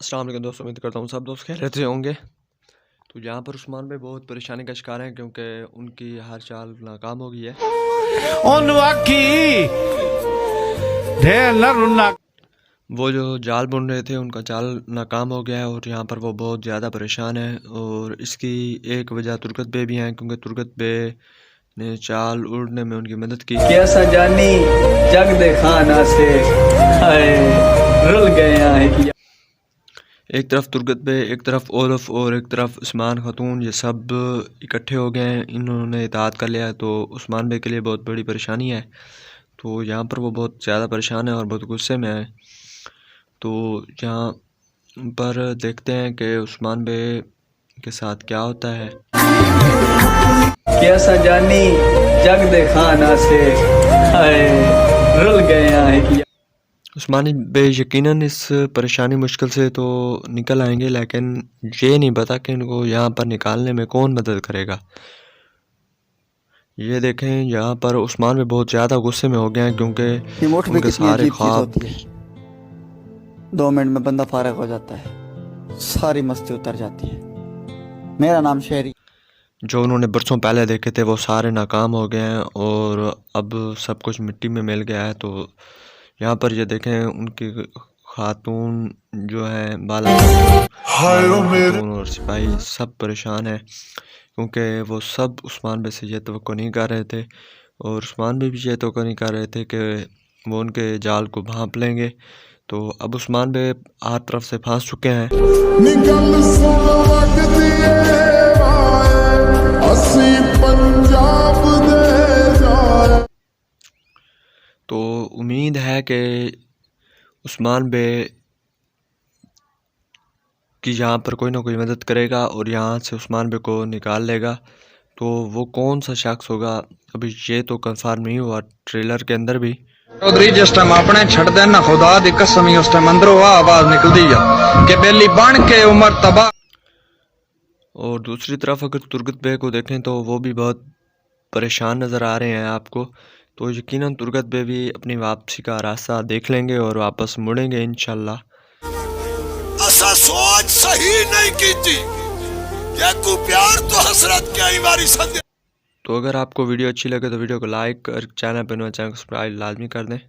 अस्सलाम वालेकुम दोस्तों, उम्मीद करता हूँ सब दोस्त खैरियत से होंगे। तो यहाँ पर उस्मान भाई बहुत परेशानी का शिकार हैं क्योंकि उनकी हर चाल नाकाम हो गई है। वो जो जाल बुन रहे थे उनका जाल नाकाम हो गया है और यहाँ पर वो बहुत ज़्यादा परेशान है। और इसकी एक वजह तुर्कत बे भी हैं क्योंकि तुर्कत बे ने चाल उड़ने में उनकी मदद की। कैसा जानी जग दे खाना से रुल गए हैं कि एक तरफ तुर्गत बे, एक तरफ ओलफ और एक तरफ उस्मान खातून, ये सब इकट्ठे हो गए हैं। इन्होंने इताअत कर लिया तो उस्मान बे के लिए बहुत बड़ी परेशानी है। तो यहाँ पर वो बहुत ज़्यादा परेशान है और बहुत गुस्से में है। तो यहाँ पर देखते हैं कि उस्मान बे के साथ क्या होता है। कैसा जानी जग दे खाना से रुल गए हैं कि उस्मान बे यकीनन इस परेशानी मुश्किल से तो निकल आएंगे, लेकिन ये नहीं पता कि इनको यहाँ पर निकालने में कौन मदद करेगा। ये देखें, यहाँ पर उस्मान भी बहुत ज़्यादा गुस्से में हो गए हैं क्योंकि उनके सारे ख्वाब 2 मिनट में बंदा फारग हो जाता है, सारी मस्ती उतर जाती है। मेरा नाम शहरी जो उन्होंने बरसों पहले देखे थे वो सारे नाकाम हो गए हैं और अब सब कुछ मिट्टी में मिल गया है। तो यहाँ पर ये देखें, उनकी खातून जो है बाला खातून और सिपाही सब परेशान हैं क्योंकि वो सब उस्मान बे से ये तवक्को नहीं कर रहे थे और उस्मान बे भी ये तवक्को नहीं कर रहे थे कि वो उनके जाल को भांप लेंगे। तो अब उस्मान बे हर तरफ से फंस चुके हैं। तो उम्मीद है कि उस्मान बे कि यहाँ पर कोई ना कोई मदद करेगा और यहाँ से उस्मान बे को निकाल लेगा। तो वो कौन सा शख्स होगा अभी ये तो कंफर्म नहीं हुआ ट्रेलर के अंदर भी। चौधरी जिस टाइम अपने छड़ देना खुदा दी कसम ही उस टाइम अंदरों आवाज निकलती है कि बेली बन के उमर तबाह। और दूसरी तरफ अगर तुर्गत बे को देखें तो वो भी बहुत परेशान नज़र आ रहे हैं आपको। तो यकीनन तुर्गत बे भी अपनी वापसी का रास्ता देख लेंगे और वापस मुड़ेंगे इंशाल्लाह। असा सोच सही नहीं की थी, ये को प्यार तो हसरत क्या ही बारी संध्या। तो अगर आपको वीडियो अच्छी लगे तो वीडियो को लाइक और चैनल पर नया चैनल को सब्सक्राइब लाजमी कर दें।